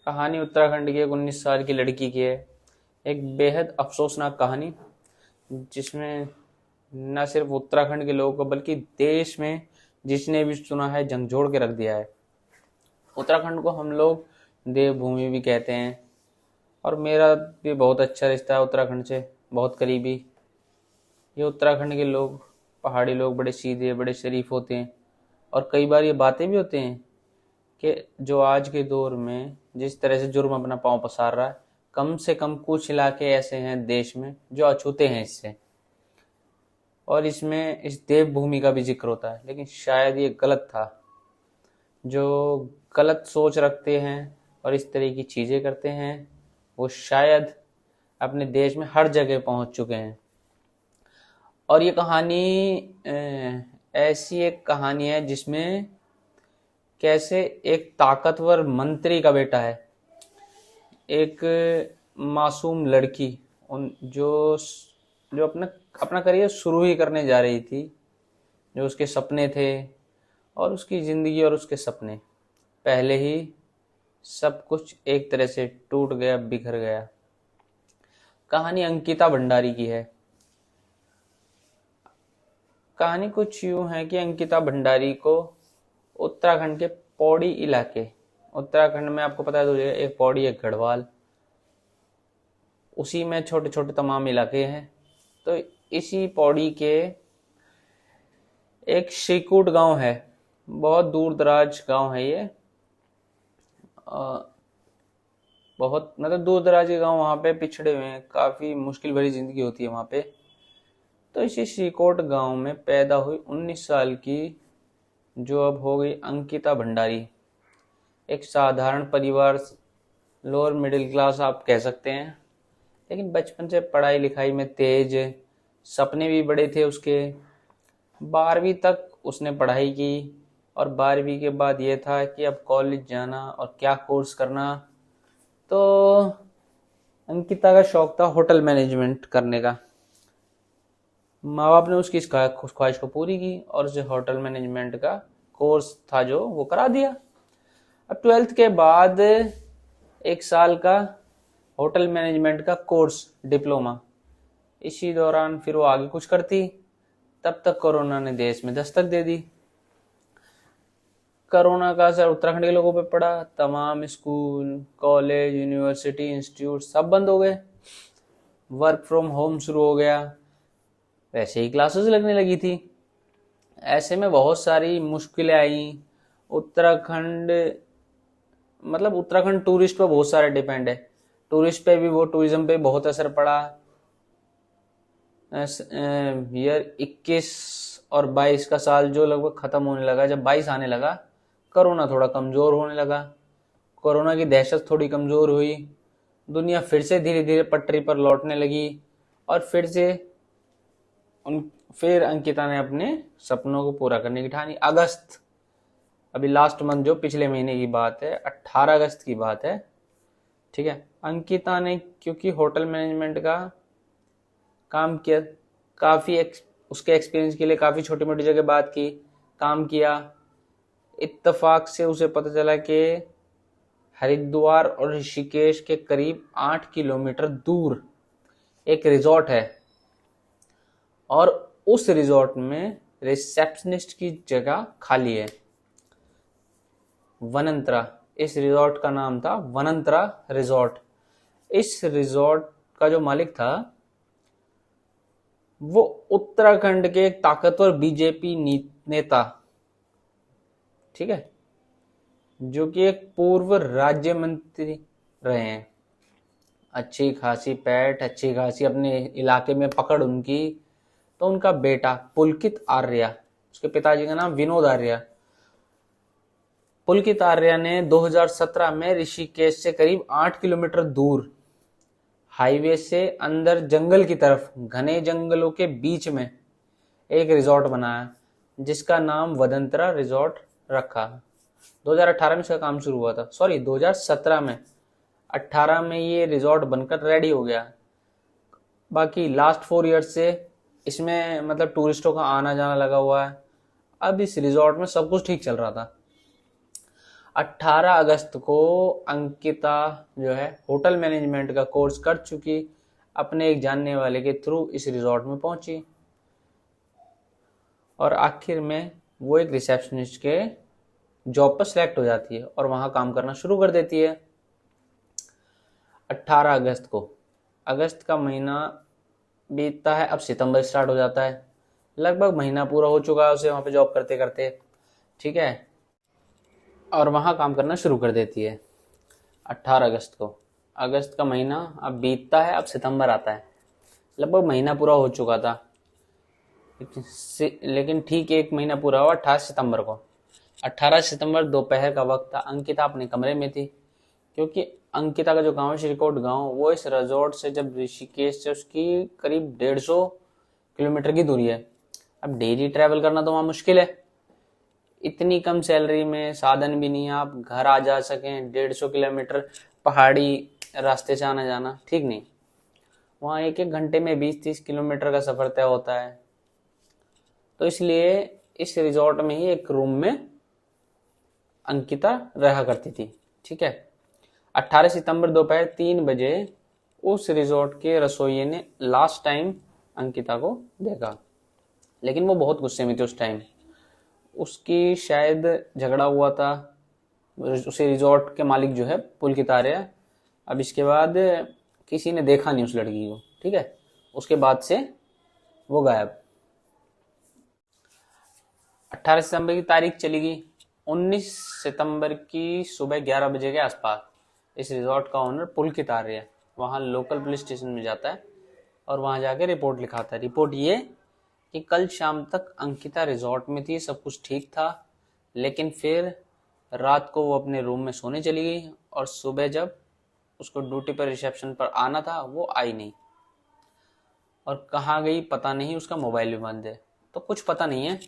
कहानी उत्तराखंड की एक 19 साल की लड़की की है। एक बेहद अफसोसनाक कहानी, जिसमें न सिर्फ उत्तराखंड के लोगों को बल्कि देश में जिसने भी सुना है झंझोड़ के रख दिया है। उत्तराखंड को हम लोग देवभूमि भी कहते हैं, और मेरा भी बहुत अच्छा रिश्ता है उत्तराखंड से, बहुत करीबी। ये उत्तराखंड के लोग, पहाड़ी लोग, बड़े सीधे बड़े शरीफ होते हैं। और कई बार ये बातें भी होते हैं कि जो आज के दौर में जिस तरह से जुर्म अपना पांव पसार रहा है, कम से कम कुछ इलाके ऐसे हैं देश में जो अछूते हैं इससे। और इसमें इस देवभूमि का भी जिक्र होता है, लेकिन शायद ये गलत था। जो गलत सोच रखते हैं और इस तरह की चीज़ें करते हैं, वो शायद अपने देश में हर जगह पहुंच चुके हैं। और ये कहानी ऐसी एक कहानी है जिसमें कैसे एक ताकतवर मंत्री का बेटा है, एक मासूम लड़की, उन जो जो अपना अपना करियर शुरू ही करने जा रही थी, जो उसके सपने थे, और उसकी ज़िंदगी और उसके सपने पहले ही सब कुछ एक तरह से टूट गया, बिखर गया। कहानी अंकिता भंडारी की है। कहानी कुछ यूं है कि अंकिता भंडारी को उत्तराखंड के पौड़ी इलाके, उत्तराखंड में आपको पता है तो एक पौड़ी एक गढ़वाल, उसी में छोटे छोटे तमाम इलाके हैं। तो इसी पौड़ी के एक श्रीकूट गांव है, बहुत दूर दराज गांव है ये। बहुत मतलब दूर दराज के गांव वहाँ पे पिछड़े हुए हैं, काफ़ी मुश्किल भरी ज़िंदगी होती है वहाँ पे। तो इसी श्रीकोट गांव में पैदा हुई 19 साल की, जो अब हो गई अंकिता भंडारी। एक साधारण परिवार, लोअर मिडिल क्लास आप कह सकते हैं, लेकिन बचपन से पढ़ाई लिखाई में तेज, सपने भी बड़े थे उसके। 12वीं तक उसने पढ़ाई की, और 12वीं के बाद ये था कि अब कॉलेज जाना और क्या कोर्स करना। तो अंकिता का शौक था होटल मैनेजमेंट करने का। माँ बाप ने उसकी इस ख्वाहिश को पूरी की और उसे होटल मैनेजमेंट का कोर्स था जो वो करा दिया। अब 12th के बाद 1 साल का होटल मैनेजमेंट का कोर्स, डिप्लोमा। इसी दौरान फिर वो आगे कुछ करती, तब तक कोरोना ने देश में दस्तक दे दी। कोरोना का असर उत्तराखंड के लोगों पे पड़ा। तमाम स्कूल, कॉलेज, यूनिवर्सिटी, इंस्टीट्यूट सब बंद हो गए। वर्क फ्रॉम होम शुरू हो गया, वैसे ही क्लासेस लगने लगी थी। ऐसे में बहुत सारी मुश्किलें आई। उत्तराखंड उत्तराखंड टूरिस्ट पे बहुत सारे डिपेंड है। टूरिस्ट पे भी, वो टूरिज्म पे बहुत असर पड़ा। ईयर 21 और 22 का साल जो लगभग खत्म होने लगा, जब 22 आने लगा, कोरोना थोड़ा कमजोर होने लगा। कोरोना की दहशत थोड़ी कमजोर हुई, दुनिया फिर से धीरे धीरे पटरी पर लौटने लगी, और फिर अंकिता ने अपने सपनों को पूरा करने की ठानी। अगस्त, अभी लास्ट मंथ जो पिछले महीने की बात है, 18 अगस्त की बात है, ठीक है। अंकिता ने क्योंकि होटल मैनेजमेंट का काम किया, काफ़ी उसके एक्सपीरियंस के लिए काफ़ी छोटी मोटी जगह बात की, काम किया। इत्तेफाक से उसे पता चला कि हरिद्वार और ऋषिकेश के करीब 8 किलोमीटर दूर एक रिजॉर्ट है, और उस रिजॉर्ट में रिसेप्शनिस्ट की जगह खाली है। वनंतरा, इस रिजॉर्ट का नाम था वनंतरा रिजॉर्ट। इस रिजॉर्ट का जो मालिक था वो उत्तराखंड के एक ताकतवर बीजेपी नेता, ठीक है, जो कि एक पूर्व राज्य मंत्री रहे हैं। अच्छी खासी पैठ, अच्छी खासी अपने इलाके में पकड़ उनकी। तो उनका बेटा पुलकित आर्या, उसके पिताजी का नाम विनोद आर्या, पुलकित आर्या ने 2017 में ऋषिकेश से करीब 8 किलोमीटर दूर हाईवे से अंदर जंगल की तरफ, घने जंगलों के बीच में एक रिजॉर्ट बनाया, जिसका नाम वदंतरा रिजॉर्ट रखा। 2018 में इसका काम शुरू हुआ था, सॉरी 2017 में। 18 में ये रिजॉर्ट बनकर रेडी हो गया। बाकी लास्ट 4 ईयर्स से इसमें टूरिस्टों का आना जाना लगा हुआ है। अब इस रिजॉर्ट में सब कुछ ठीक चल रहा था। 18 अगस्त को अंकिता जो है होटल मैनेजमेंट का कोर्स कर चुकी, अपने एक जानने वाले के थ्रू इस रिजॉर्ट में पहुंची और आखिर में वो एक रिसेप्शनिस्ट के जॉब पर सिलेक्ट हो जाती है और वहां काम करना शुरू कर देती है। 18 अगस्त को, अगस्त का महीना बीतता है, अब सितंबर स्टार्ट हो जाता है। लगभग महीना पूरा हो चुका है उसे वहां पे जॉब करते करते, ठीक है, और वहां काम करना शुरू कर देती है 18 अगस्त को। अगस्त का महीना अब बीतता है, अब सितंबर आता है, लगभग महीना पूरा हो चुका था, लेकिन ठीक एक महीना पूरा हुआ 18 सितंबर को। 18 सितंबर दोपहर का वक्त था, अंकिता अपने कमरे में थी, क्योंकि अंकिता का जो गांव है श्रीकोट गांव, वो इस रिजॉर्ट से जब ऋषिकेश से उसकी करीब 150 किलोमीटर की दूरी है। अब डेली ट्रैवल करना तो वहाँ मुश्किल है, इतनी कम सैलरी में साधन भी नहीं है आप घर आ जा सकें, 150 किलोमीटर पहाड़ी रास्ते से आना जाना ठीक नहीं। वहाँ एक एक घंटे में 20-30 किलोमीटर का सफर तय होता है। तो इसलिए इस रिजॉर्ट में ही एक रूम में अंकिता रहा करती थी, ठीक है। 18 सितंबर दोपहर 3 बजे उस रिजॉर्ट के रसोइये ने लास्ट टाइम अंकिता को देखा, लेकिन वो बहुत गुस्से में थी उस टाइम। उसकी शायद झगड़ा हुआ था, उसे रिजॉर्ट के मालिक जो है पुलकित आर्य, अब इसके बाद किसी ने देखा नहीं उस लड़की को, ठीक है। उसके बाद से वो गायब। 18 सितंबर की तारीख चली गई। 19 सितंबर की सुबह 11 बजे के आसपास इस रिजॉर्ट का ओनर पुलकित आर्य वहाँ लोकल पुलिस स्टेशन में जाता है और वहाँ जाके रिपोर्ट लिखाता है। रिपोर्ट ये कि कल शाम तक अंकिता रिजॉर्ट में थी, सब कुछ ठीक था, लेकिन फिर रात को वो अपने रूम में सोने चली गई और सुबह जब उसको ड्यूटी पर रिसेप्शन पर आना था वो आई नहीं, और कहाँ गई पता नहीं, उसका मोबाइल भी बंद है, तो कुछ पता नहीं है,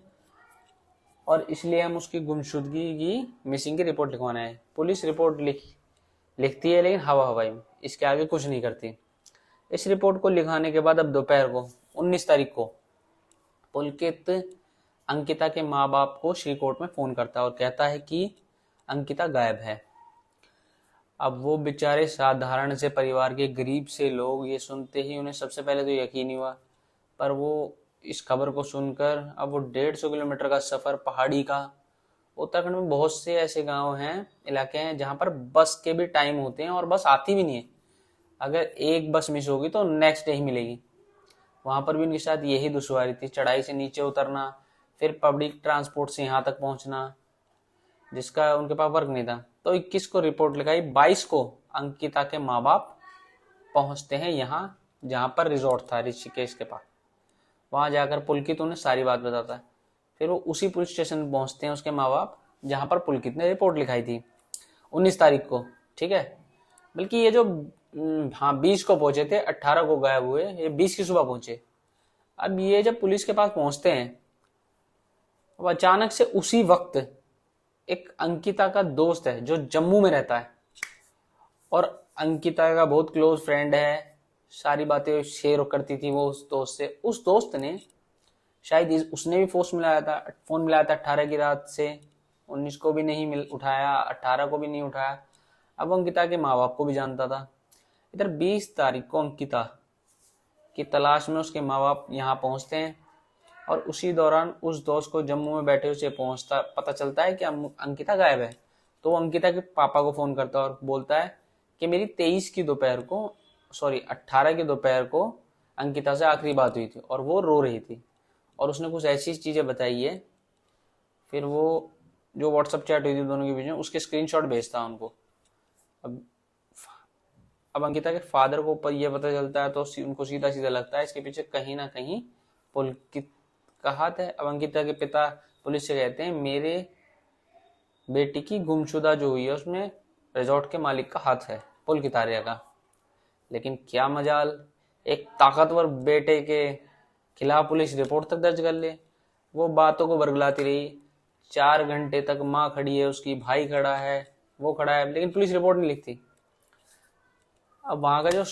और इसलिए हम उसकी गुमशुदगी की मिसिंग की रिपोर्ट लिखवाना है। पुलिस रिपोर्ट लिखती है लेकिन हवा हवाई में, इसके आगे कुछ नहीं करती। इस रिपोर्ट को लिखाने के बाद अब दोपहर को 19 तारीख को पुलकित अंकिता के माँ बाप को श्रीकोट में फोन करता है और कहता है कि अंकिता गायब है। अब वो बेचारे साधारण से परिवार के गरीब से लोग ये सुनते ही उन्हें सबसे पहले तो यकीन नहीं हुआ, पर वो इस खबर को सुनकर अब वो 150 किलोमीटर का सफर पहाड़ी का, उत्तराखंड में बहुत से ऐसे गांव हैं, इलाके हैं जहां पर बस के भी टाइम होते हैं और बस आती भी नहीं है, अगर एक बस मिस होगी तो नेक्स्ट डे ही मिलेगी। वहां पर भी उनके साथ यही दुश्वारी थी, चढ़ाई से नीचे उतरना, फिर पब्लिक ट्रांसपोर्ट से यहाँ तक पहुंचना, जिसका उनके पास वर्क नहीं था। तो 21 को रिपोर्ट लगाई, 22 को अंकिता के माँ बाप पहुंचते हैं यहाँ जहां पर रिजॉर्ट था ऋषिकेश के पास। वहां जाकर पुलकित उन्हें सारी बात बताता है। फिर वो उसी पुलिस स्टेशन पहुंचते हैं उसके माँ बाप जहां पर पुलकित ने रिपोर्ट लिखाई थी 19 तारीख को, ठीक है। बल्कि ये जो 20 को पहुंचे थे, 18 को गायब हुए, ये 20 की सुबह पहुंचे। अब ये जब पुलिस के पास पहुंचते हैं, अब अचानक से उसी वक्त एक अंकिता का दोस्त है जो जम्मू में रहता है और अंकिता का बहुत क्लोज फ्रेंड है, सारी बातें शेयर करती थी वो उस दोस्त से। उस दोस्त ने शायद उसने भी फोन मिलाया था 18 की रात से, 19 को भी नहीं उठाया, 18 को भी नहीं उठाया। अब अंकिता के माँ बाप को भी जानता था। इधर 20 तारीख को अंकिता की तलाश में उसके माँ बाप यहाँ पहुंचते हैं और उसी दौरान उस दोस्त को जम्मू में बैठे उसे पता चलता है कि अंकिता गायब है। तो वो अंकिता के पापा को फोन करता है और बोलता है कि मेरी 18 की दोपहर को अंकिता से आखिरी बात हुई थी और वो रो रही थी और उसने कुछ ऐसी चीजें बताई है। फिर वो जो व्हाट्सएप चैट हुई थी दोनों के बीच में, उसके स्क्रीनशॉट भेजता है उनको। अब अंकिता के फादर को ये पता चलता है तो उनको सीधा सीधा लगता है इसके पीछे कहीं ना कहीं पुलकित का हाथ है। अब अंकिता के पिता पुलिस से कहते हैं मेरे बेटी की गुमशुदा जो हुई है उसमें रिजॉर्ट के मालिक का हाथ है, पुलकित आर्य का। लेकिन क्या मजाल, एक ताकतवर बेटे के खिलाफ पुलिस रिपोर्ट तक दर्ज कर ले। वो बातों को बरगलाती रही, 4 घंटे तक माँ खड़ी है उसकी, भाई खड़ा है, वो खड़ा है, लेकिन पुलिस रिपोर्ट नहीं लिखती। अब वहाँ का जो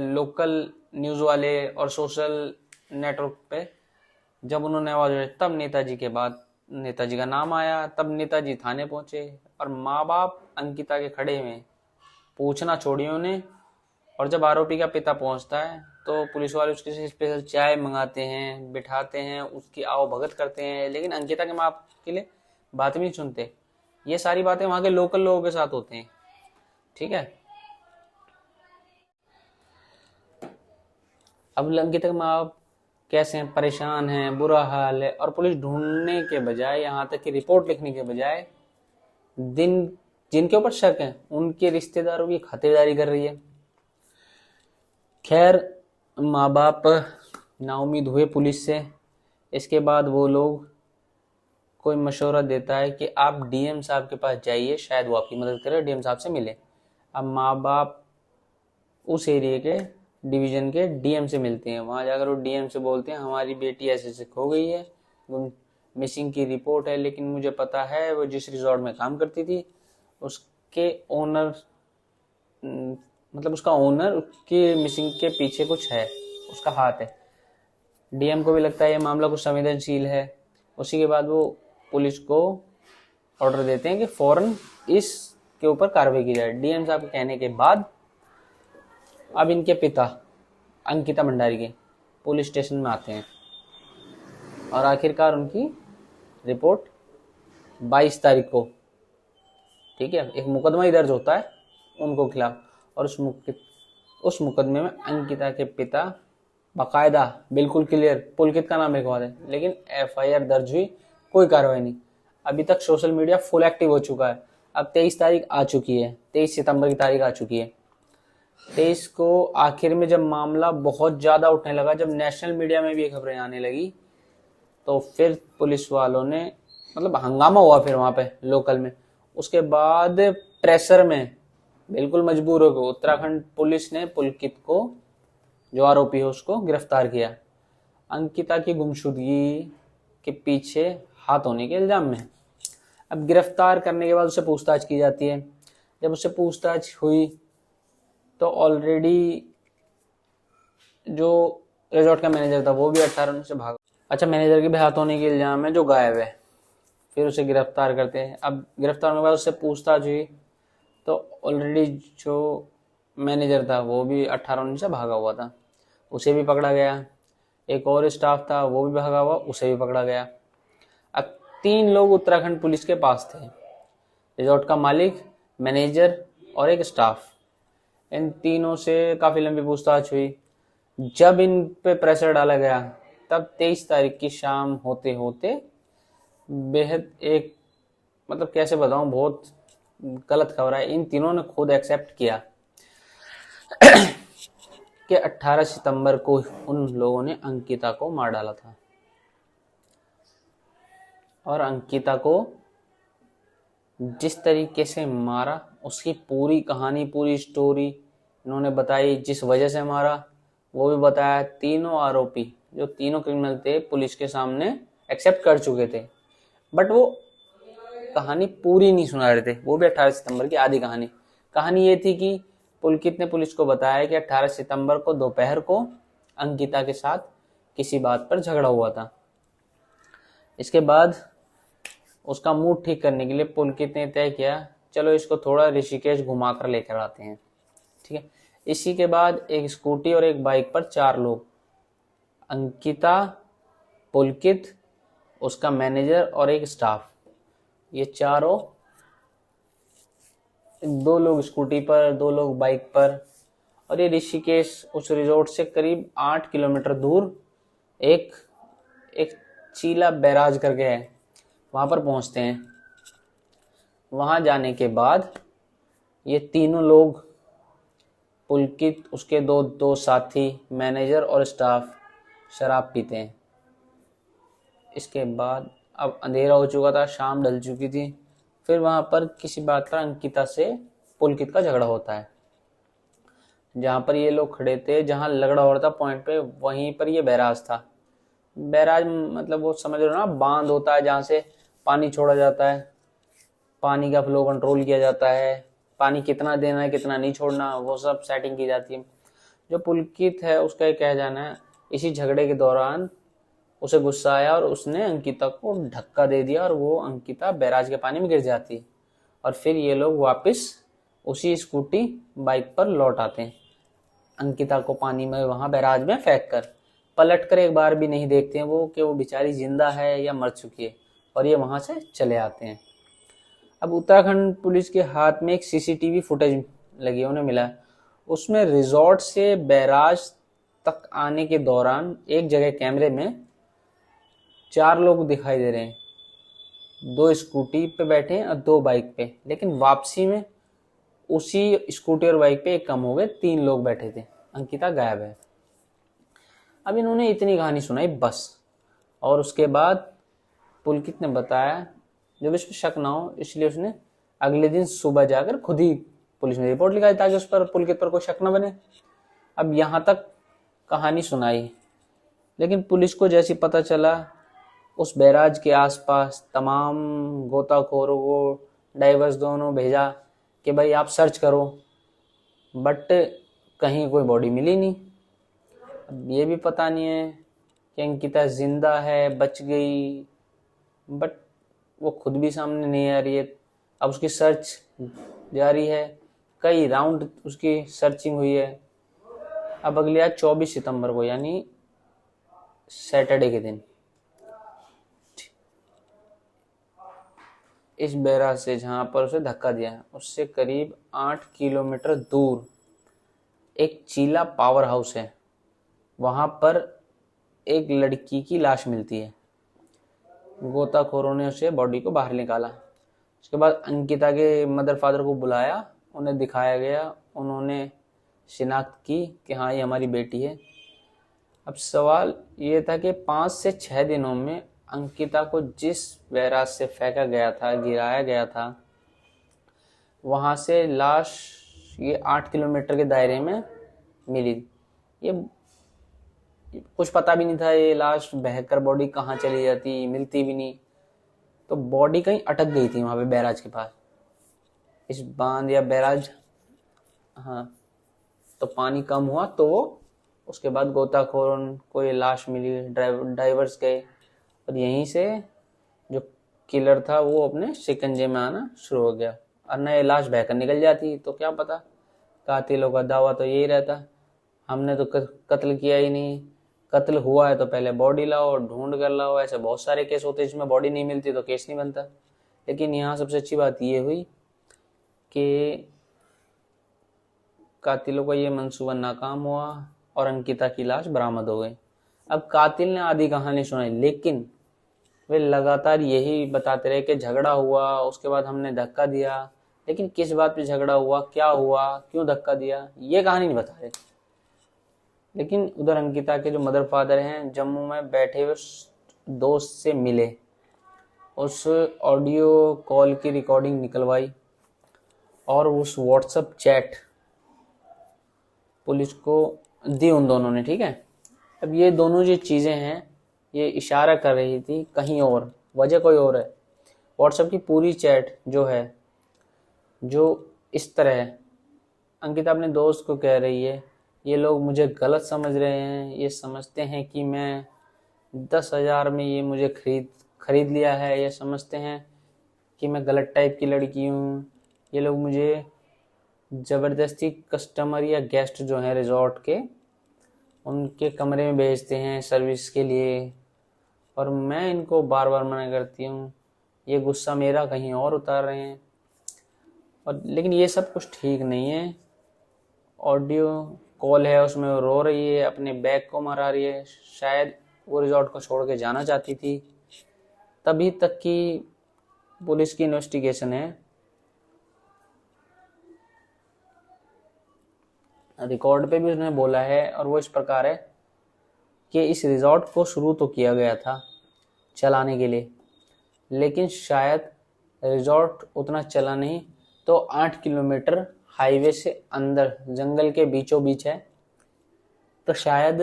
लोकल न्यूज़ वाले और सोशल नेटवर्क पे जब उन्होंने आवाज उठाई, तब नेताजी के बाद नेताजी का नाम आया, तब नेताजी थाने पहुंचे और माँ बाप अंकिता के खड़े हुए, पूछना छोड़ी उन्हें। और जब आरोपी का पिता पहुंचता है तो पुलिस वाले उसके लिए स्पेशल चाय मंगाते हैं, बिठाते हैं, उसकी आओ भगत करते हैं, लेकिन अंकिता के माँ बाप के लिए बात भी नहीं सुनते। ये सारी बातें वहां के लोकल लोगों के साथ होते हैं, ठीक है। अब अंकिता के माँ बाप कैसे हैं, परेशान हैं, बुरा हाल है, और पुलिस ढूंढने के बजाय, यहाँ तक कि रिपोर्ट लिखने के बजाय, जिनके ऊपर शक है उनके रिश्तेदारों की खातिरदारी कर रही है। खैर माँ बाप नाउम्मीद हुए पुलिस से। इसके बाद वो लोग कोई मशवरा देता है कि आप डीएम साहब के पास जाइए, शायद वो आपकी मदद करे, डीएम साहब से मिले। अब माँ बाप उस एरिया के डिवीजन के डीएम से मिलते हैं। वहाँ जाकर वो डीएम से बोलते हैं हमारी बेटी ऐसे खो गई है, वो मिसिंग की रिपोर्ट है, लेकिन मुझे पता है वो जिस रिजॉर्ट में काम करती थी उसके ओनर, मतलब उसका ओनर उसकी मिसिंग के पीछे कुछ है, उसका हाथ है। डीएम को भी लगता है ये मामला कुछ संवेदनशील है। उसी के बाद वो पुलिस को ऑर्डर देते हैं कि फौरन इसके ऊपर कार्रवाई की जाए। डीएम साहब के कहने के बाद अब इनके पिता अंकिता भंडारी के पुलिस स्टेशन में आते हैं और आखिरकार उनकी रिपोर्ट 22 तारीख को, ठीक है, एक मुकदमा ही दर्ज होता है उनको खिलाफ। और उस मुकदमे में अंकिता के पिता बाकायदा बिल्कुल क्लियर पुलकित का नाम लिखवा दें, लेकिन एफआईआर दर्ज हुई, कोई कार्रवाई नहीं। अभी तक सोशल मीडिया फुल एक्टिव हो चुका है। अब 23 तारीख आ चुकी है, 23 सितंबर की तारीख आ चुकी है। 23 को आखिर में जब मामला बहुत ज्यादा उठने लगा, जब नेशनल मीडिया में भी खबरें आने लगी, तो फिर पुलिस वालों ने, मतलब हंगामा हुआ फिर वहां पे लोकल में। उसके बाद प्रेशर में बिल्कुल मजबूर हो गए, उत्तराखंड पुलिस ने पुलकित को, जो आरोपी है, उसको गिरफ्तार किया अंकिता की गुमशुदगी के पीछे हाथ होने के इल्जाम में। अब गिरफ्तार करने के बाद उससे पूछताछ की जाती है। जब उससे पूछताछ हुई तो ऑलरेडी जो रिजॉर्ट का मैनेजर था वो भी 18 से भागा। अच्छा, मैनेजर के भी हाथ होने के इल्जाम है, जो गायब है। फिर उसे गिरफ्तार करते हैं। अब गिरफ्तार होने के बाद उससे पूछताछ हुई तो ऑलरेडी जो मैनेजर था वो भी 18 से भागा हुआ था, उसे भी पकड़ा गया। एक और स्टाफ था वो भी भागा हुआ, उसे भी पकड़ा गया। अब 3 लोग उत्तराखंड पुलिस के पास थे, रिजॉर्ट का मालिक, मैनेजर और एक स्टाफ। इन तीनों से काफी लंबी पूछताछ हुई। जब इन पे प्रेशर डाला गया तब 23 तारीख की शाम होते होते बेहद एक, मतलब कैसे बताऊं, बहुत गलत खबर है। इन तीनों ने खुद एक्सेप्ट किया कि 18 सितंबर को उन लोगों ने अंकिता को मार डाला था। और अंकिता को जिस तरीके से मारा, उसकी पूरी कहानी, पूरी स्टोरी इन्होंने बताई। जिस वजह से मारा वो भी बताया। तीनों आरोपी, जो तीनों क्रिमिनल थे, पुलिस के सामने एक्सेप्ट कर चुके थे, बट वो कहानी पूरी नहीं सुना रहे थे। वो भी 18 सितंबर की आधी कहानी ये थी कि पुलकित ने पुलिस को बताया कि 18 सितंबर को दोपहर को अंकिता के साथ किसी बात पर झगड़ा हुआ था। इसके बाद उसका मूड ठीक करने के लिए पुलकित ने तय किया, चलो इसको थोड़ा ऋषिकेश घुमाकर लेकर आते हैं, ठीक है। इसी के बाद एक स्कूटी और एक बाइक पर 4 लोग, अंकिता, पुलकित, उसका मैनेजर और एक स्टाफ, ये चारों, 2 लोग स्कूटी पर, 2 लोग बाइक पर, और ये ऋषिकेश उस रिजॉर्ट से करीब 8 किलोमीटर दूर एक चीला बैराज करके है, वहां पर पहुंचते हैं। वहां जाने के बाद ये तीनों लोग, पुलकित, उसके 2 साथी, मैनेजर और स्टाफ, शराब पीते हैं। इसके बाद अब अंधेरा हो चुका था, शाम ढल चुकी थी। फिर वहां पर किसी बात पर अंकिता से पुलकित का झगड़ा होता है। जहां पर ये लोग खड़े थे, जहां झगड़ा हो रहा था पॉइंट पे, वहीं पर ये बैराज था। बैराज मतलब वो समझ रहे हो ना, बांध होता है जहां से पानी छोड़ा जाता है, पानी का फ्लो कंट्रोल किया जाता है, पानी कितना देना है कितना नहीं छोड़ना, वो सब सेटिंग की जाती है। जो पुलकित है उसका ये कह जाना है, इसी झगड़े के दौरान उसे गुस्सा आया और उसने अंकिता को धक्का दे दिया और वो अंकिता बैराज के पानी में गिर जाती है। और फिर ये लोग वापस उसी स्कूटी बाइक पर लौट आते हैं, अंकिता को पानी में वहां बैराज में फेंक कर। पलट कर एक बार भी नहीं देखते हैं वो कि वो बेचारी जिंदा है या मर चुकी है, और ये वहां से चले आते हैं। अब उत्तराखंड पुलिस के हाथ में एक सीसीटीवी फुटेज लगी, उन्हें मिला। उसमें रिजॉर्ट से बैराज तक आने के दौरान एक जगह कैमरे में 4 लोग दिखाई दे रहे हैं, 2 स्कूटी पे बैठे हैं और 2 बाइक पे। लेकिन वापसी में उसी स्कूटी और बाइक पे एक कम हो गए, 3 लोग बैठे थे, अंकिता गायब है। अब इन्होंने इतनी कहानी सुनाई बस, और उसके बाद पुलकित ने बताया जब इस पर शक ना हो, इसलिए उसने अगले दिन सुबह जाकर खुद ही पुलिस में रिपोर्ट लिखाई ताकि उस पर पुलकित पर कोई शक न बने। अब यहाँ तक कहानी सुनाई, लेकिन पुलिस को जैसे पता चला, उस बैराज के आसपास तमाम गोताखोरों को, डाइवर्स दोनों भेजा कि भाई आप सर्च करो, बट कहीं कोई बॉडी मिली नहीं। अब ये भी पता नहीं है कि अंकिता जिंदा है, बच गई, बट वो खुद भी सामने नहीं आ रही है। अब उसकी सर्च जारी है, कई राउंड उसकी सर्चिंग हुई है। अब अगले आज 24 सितंबर को, यानी सैटरडे के दिन, इस बैराज से जहां पर उसे धक्का दिया है उससे करीब 8 किलोमीटर दूर एक चीला पावर हाउस है, वहां पर एक लड़की की लाश मिलती है। गोताखोरों ने उसे बॉडी को बाहर निकाला। उसके बाद अंकिता के मदर फादर को बुलाया, उन्हें दिखाया गया, उन्होंने शिनाख्त की कि हाँ ये हमारी बेटी है। अब सवाल ये था कि 5 से 6 दिनों में अंकिता को जिस बैराज से फेंका गया था, गिराया गया था, वहां से लाश ये 8 किलोमीटर के दायरे में मिली। ये कुछ पता भी नहीं था ये लाश बहकर बॉडी कहाँ चली जाती, मिलती भी नहीं। तो बॉडी कहीं अटक गई थी वहां पे बैराज के पास, इस बांध या बैराज। हाँ, तो पानी कम हुआ तो उसके बाद गोताखोरों को ये लाश मिली, डाइवर्स गए, और यहीं से जो किलर था वो अपने शिकंजे में आना शुरू हो गया। और न ये लाश बहकर निकल जाती तो क्या पता, कातिलों का दावा तो यही रहता, हमने तो कत्ल किया ही नहीं, कत्ल हुआ है तो पहले बॉडी लाओ, ढूंढ कर लाओ। ऐसे बहुत सारे केस होते हैं जिसमें बॉडी नहीं मिलती तो केस नहीं बनता। लेकिन यहाँ सबसे अच्छी बात ये हुई कि कातिलों का ये मंसूबा नाकाम हुआ और अंकिता की लाश बरामद हो गई। अब कातिल ने आधी कहानी सुनाई, लेकिन वे लगातार यही बताते रहे कि झगड़ा हुआ, उसके बाद हमने धक्का दिया, लेकिन किस बात पे झगड़ा हुआ, क्या हुआ, क्यों धक्का दिया, ये कहानी नहीं बता रहे। लेकिन उधर अंकिता के जो मदर फादर हैं जम्मू में बैठे हुए दोस्त से मिले, उस ऑडियो कॉल की रिकॉर्डिंग निकलवाई और उस व्हाट्सएप चैट पुलिस को दी उन दोनों ने। ठीक है, अब ये दोनों जो चीज़ें हैं ये इशारा कर रही थी कहीं और, वजह कोई और है। व्हाट्सएप की पूरी चैट जो है, जो इस तरह है, अंकिता अपने दोस्त को कह रही है ये लोग मुझे गलत समझ रहे हैं, ये समझते हैं कि मैं 10,000 में ये मुझे खरीद लिया है, ये समझते हैं कि मैं गलत टाइप की लड़की हूँ, ये लोग मुझे ज़बरदस्ती कस्टमर या गेस्ट जो हैं रिजॉर्ट के, उनके कमरे में भेजते हैं सर्विस के लिए, और मैं इनको बार बार मना करती हूँ, ये गुस्सा मेरा कहीं और उतार रहे हैं। और लेकिन ये सब कुछ ठीक नहीं है। ऑडियो कॉल है उसमें वो रो रही है, अपने बैग को मरा रही है, शायद वो रिजॉर्ट को छोड़ के जाना चाहती थी। तभी तक की पुलिस की इन्वेस्टिगेशन है। रिकॉर्ड पे भी उसने बोला है और वो इस प्रकार है कि इस रिजॉर्ट को शुरू तो किया गया था चलाने के लिए, लेकिन शायद रिजॉर्ट उतना चला नहीं, तो 8 किलोमीटर हाईवे से अंदर जंगल के बीचों बीच है, तो शायद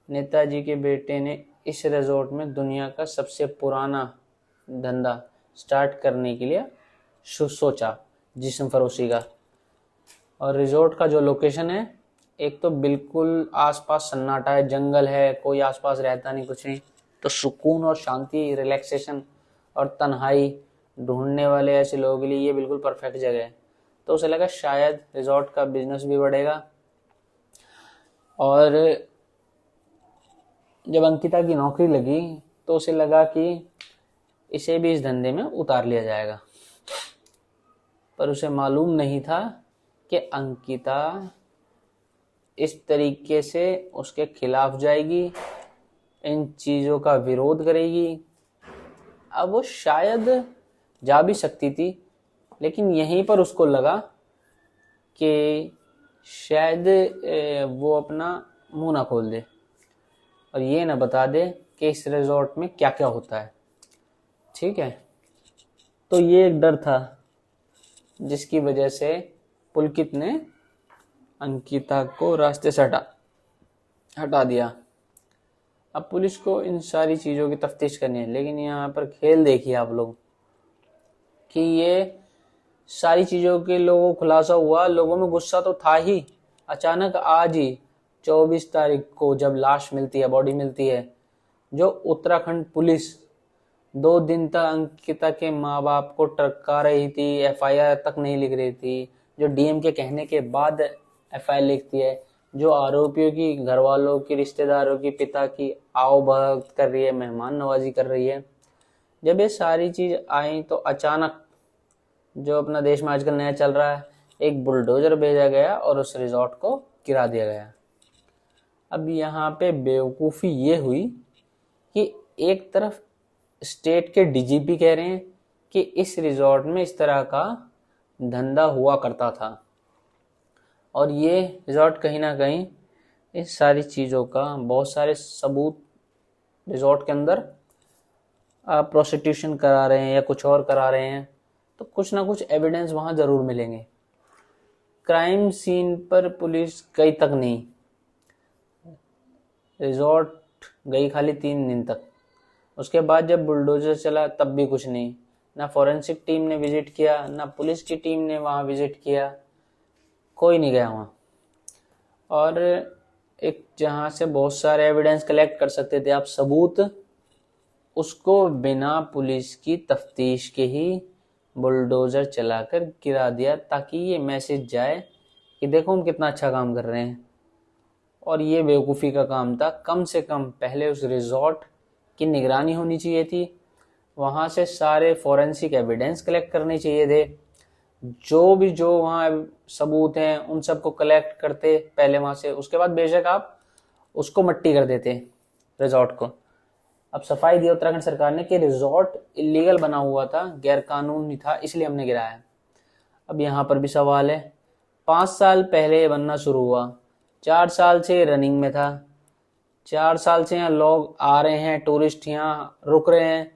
नेताजी के बेटे ने इस रिजॉर्ट में दुनिया का सबसे पुराना धंधा स्टार्ट करने के लिए सोचा, जिस्म फरोशी का। और रिजॉर्ट का जो लोकेशन है एक तो बिल्कुल आसपास सन्नाटा है, जंगल है, कोई आसपास रहता नहीं, कुछ नहीं, तो सुकून और शांति, रिलैक्सेशन और तन्हाई ढूंढने वाले ऐसे लोगों के लिए ये बिल्कुल परफेक्ट जगह है। तो उसे लगा शायद रिजॉर्ट का बिजनेस भी बढ़ेगा। और जब अंकिता की नौकरी लगी तो उसे लगा कि इसे भी इस धंधे में उतार लिया जाएगा, पर उसे मालूम नहीं था कि अंकिता इस तरीके से उसके खिलाफ जाएगी, इन चीज़ों का विरोध करेगी। अब वो शायद जा भी सकती थी, लेकिन यहीं पर उसको लगा कि शायद वो अपना मुंह ना खोल दे और ये ना बता दे कि इस रिजॉर्ट में क्या क्या होता है। ठीक है, तो ये एक डर था जिसकी वजह से पुलकित ने अंकिता को रास्ते से हटा दिया। अब पुलिस को इन सारी चीज़ों की तफ्तीश करनी है, लेकिन यहाँ पर खेल देखिए आप लोग कि ये सारी चीज़ों के लोगों को खुलासा हुआ, लोगों में गुस्सा तो था ही। अचानक आज ही 24 तारीख को जब लाश मिलती है, बॉडी मिलती है, जो उत्तराखंड पुलिस 2 दिन तक अंकिता के माँ बाप को टरका रही थी, एफआईआर तक नहीं लिख रही थी, जो डीएम के कहने के बाद एफआईआर लिखती है, जो आरोपियों की घर वालों की, रिश्तेदारों की, पिता की आओ भगत कर रही है, मेहमान नवाजी कर रही है। जब ये सारी चीज़ आई तो अचानक जो अपना देश में आजकल नया चल रहा है, एक बुलडोजर भेजा गया और उस रिजॉर्ट को गिरा दिया गया। अब यहाँ पे बेवकूफ़ी ये हुई कि एक तरफ स्टेट के डीजीपी कह रहे हैं कि इस रिजॉर्ट में इस तरह का धंधा हुआ करता था, और ये रिजॉर्ट कहीं ना कहीं इस सारी चीज़ों का बहुत सारे सबूत रिजॉर्ट के अंदर प्रोस्टिट्यूशन करा रहे हैं या कुछ और करा रहे हैं, तो कुछ ना कुछ एविडेंस वहाँ ज़रूर मिलेंगे। क्राइम सीन पर पुलिस गई तक नहीं, रिजॉर्ट गई खाली 3 दिन तक। उसके बाद जब बुलडोजर चला तब भी कुछ नहीं, ना फॉरेंसिक टीम ने विजिट किया, ना पुलिस की टीम ने वहाँ विजिट किया, कोई नहीं गया वहाँ। और एक जहाँ से बहुत सारे एविडेंस कलेक्ट कर सकते थे आप, सबूत, उसको बिना पुलिस की तफ्तीश के ही बुलडोजर चलाकर गिरा दिया, ताकि ये मैसेज जाए कि देखो हम कितना अच्छा काम कर रहे हैं। और ये बेवकूफ़ी का काम था। कम से कम पहले उस रिजॉर्ट की निगरानी होनी चाहिए थी, वहाँ से सारे फॉरेंसिक एविडेंस कलेक्ट करने चाहिए थे, जो वहाँ सबूत हैं उन सबको कलेक्ट करते पहले वहाँ से, उसके बाद बेशक आप उसको मट्टी कर देते रिजॉर्ट को। अब सफाई दी उत्तराखंड सरकार ने कि रिजॉर्ट इलीगल बना हुआ था, गैर कानूनी था, इसलिए हमने गिराया। अब यहाँ पर भी सवाल है, 5 साल पहले ये बनना शुरू हुआ, 4 साल से रनिंग में था, 4 साल से यहाँ लोग आ रहे हैं, टूरिस्ट यहाँ रुक रहे हैं,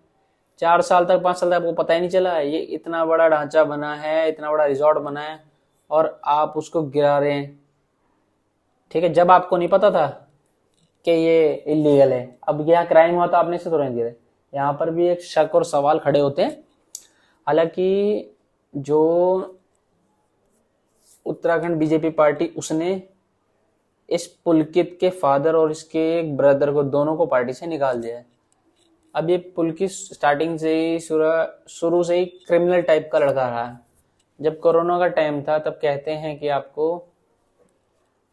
4 साल तक 5 साल तक आपको पता ही नहीं चला ये इतना बड़ा ढांचा बना है, इतना बड़ा रिजॉर्ट बना है, और आप उसको गिरा रहे हैं। ठीक है, जब आपको नहीं पता था कि ये इलीगल है, अब यहाँ क्राइम हुआ तो आपने इसे तुरंत गिरे। यहाँ पर भी एक शक और सवाल खड़े होते हैं। हालांकि जो उत्तराखंड बीजेपी पार्टी, उसने इस पुलकित के फादर और इसके एक ब्रदर को, दोनों को पार्टी से निकाल दिया है। अब ये पुलकित स्टार्टिंग से ही शुरू से ही क्रिमिनल टाइप का लड़का रहा है। जब कोरोना का टाइम था तब कहते हैं कि आपको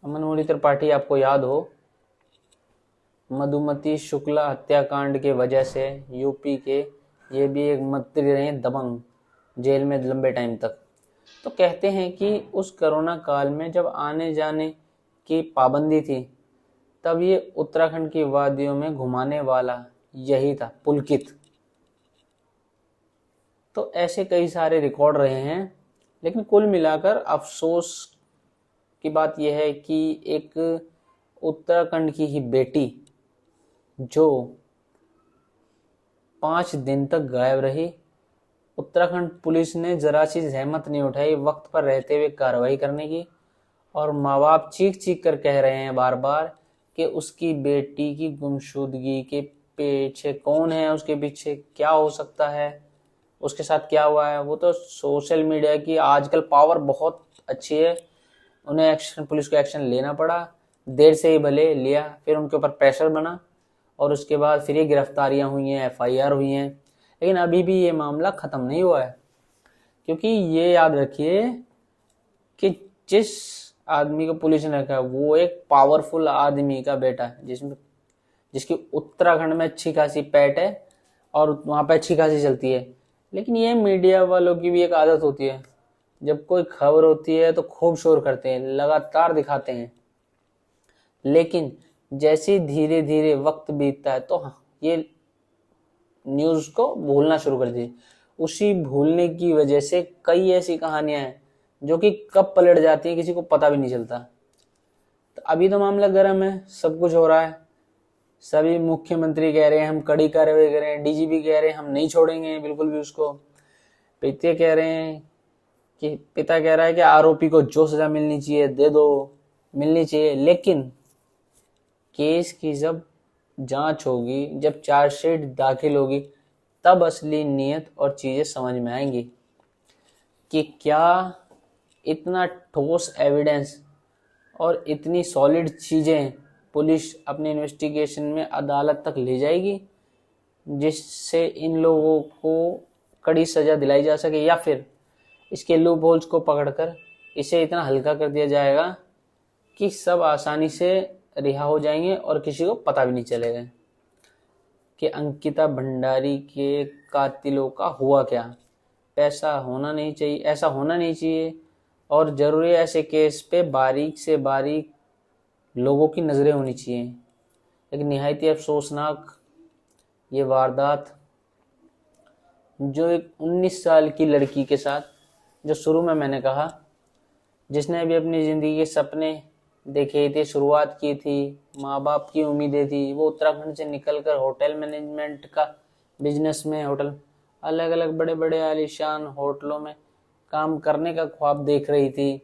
अमन मोली त्रिपाठी आपको याद हो, मधुमती शुक्ला हत्याकांड के वजह से यूपी के ये भी एक मंत्री रहे दबंग, जेल में लंबे टाइम तक। तो कहते हैं कि उस कोरोना काल में जब आने जाने की पाबंदी थी, तब ये उत्तराखंड की वादियों में घुमाने वाला यही था, पुलकित। तो ऐसे कई सारे रिकॉर्ड रहे हैं, लेकिन कुल मिलाकर अफसोस की बात यह है कि एक उत्तराखंड की ही बेटी जो 5 दिन तक गायब रही, उत्तराखंड पुलिस ने जरा सी जहमत नहीं उठाई वक्त पर रहते हुए कार्रवाई करने की, और माँ बाप चीख चीख कर कह रहे हैं बार बार कि उसकी बेटी की गुमशुदगी के पीछे कौन है, उसके पीछे क्या हो सकता है, उसके साथ क्या हुआ है। वो तो सोशल मीडिया की आजकल पावर बहुत अच्छी है, उन्हें एक्शन, पुलिस को एक्शन लेना पड़ा, देर से ही भले लिया, फिर उनके ऊपर प्रेशर बना और उसके बाद फिर ये गिरफ्तारियां हुई हैं, FIR हुई हैं। लेकिन अभी भी ये मामला खत्म नहीं हुआ है, क्योंकि ये याद रखिए कि जिस आदमी को पुलिस ने रखा है वो एक पावरफुल आदमी का बेटा है, जिसकी उत्तराखंड में अच्छी खासी पैठ है और वहां पे अच्छी खासी चलती है। लेकिन ये मीडिया वालों की भी एक आदत होती है, जब कोई खबर होती है तो खूब शोर करते हैं, लगातार दिखाते हैं, लेकिन जैसे धीरे धीरे वक्त बीतता है तो ये न्यूज को भूलना शुरू कर दिए। उसी भूलने की वजह से कई ऐसी कहानियां हैं जो कि कब पलट जाती हैं किसी को पता भी नहीं चलता। तो अभी तो मामला गर्म है, सब कुछ हो रहा है, सभी मुख्यमंत्री कह रहे हैं हम कड़ी कार्रवाई करें, DGP कह रहे हैं हम नहीं छोड़ेंगे बिल्कुल भी उसको, पिता कह रहे हैं कि पिता कह रहा है कि आरोपी को जो सजा मिलनी चाहिए दे दो, मिलनी चाहिए। लेकिन केस की जब जांच होगी, जब चार्जशीट दाखिल होगी, तब असली नीयत और चीजें समझ में आएंगी कि क्या इतना ठोस एविडेंस और इतनी सॉलिड चीजें पुलिस अपने इन्वेस्टिगेशन में अदालत तक ले जाएगी जिससे इन लोगों को कड़ी सजा दिलाई जा सके, या फिर इसके लूप होल्स को पकड़कर इसे इतना हल्का कर दिया जाएगा कि सब आसानी से रिहा हो जाएंगे और किसी को पता भी नहीं चलेगा कि अंकिता भंडारी के कातिलों का हुआ क्या। ऐसा होना नहीं चाहिए, ऐसा होना नहीं चाहिए, और जरूरी ऐसे केस पे बारीक से बारीक लोगों की नजरें होनी चाहिए। लेकिन निहायत ही अफसोसनाक ये वारदात जो एक 19 साल की लड़की के साथ, जो शुरू में मैंने कहा जिसने अभी अपनी जिंदगी के सपने देखे थे, शुरुआत की थी, माँ बाप की उम्मीदें थी, वो उत्तराखंड से निकलकर होटल मैनेजमेंट का बिजनेस में, होटल अलग अलग बड़े बड़े आलीशान होटलों में काम करने का ख्वाब देख रही थी,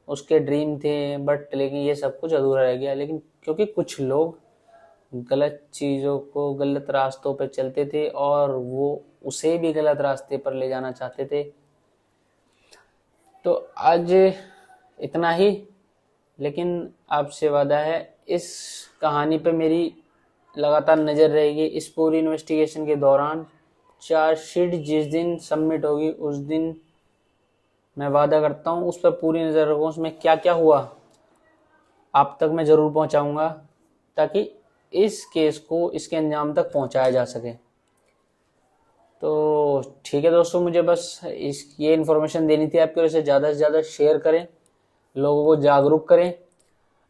उसके ड्रीम थे, बट लेकिन ये सब कुछ अधूरा रह गया। लेकिन क्योंकि कुछ लोग गलत चीज़ों को, गलत रास्तों पर चलते थे और वो उसे भी गलत रास्ते पर ले जाना चाहते थे। तो आज इतना ही, लेकिन आपसे वादा है इस कहानी पे मेरी लगातार नज़र रहेगी इस पूरी इन्वेस्टिगेशन के दौरान। चार्जशीट जिस दिन सबमिट होगी उस दिन मैं वादा करता हूँ उस पर पूरी नज़र रखूँ, उसमें क्या क्या हुआ आप तक मैं ज़रूर पहुँचाऊँगा, ताकि इस केस को इसके अंजाम तक पहुँचाया जा सके। तो ठीक है दोस्तों, मुझे बस ये इन्फॉर्मेशन देनी थी आपकी वजह से। ज़्यादा से ज़्यादा शेयर करें, लोगों को जागरूक करें,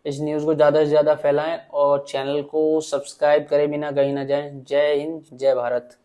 इस न्यूज़ को ज़्यादा से ज़्यादा फैलाएं और चैनल को सब्सक्राइब करे बिना कहीं ना जाएं। जय हिंद, जय भारत।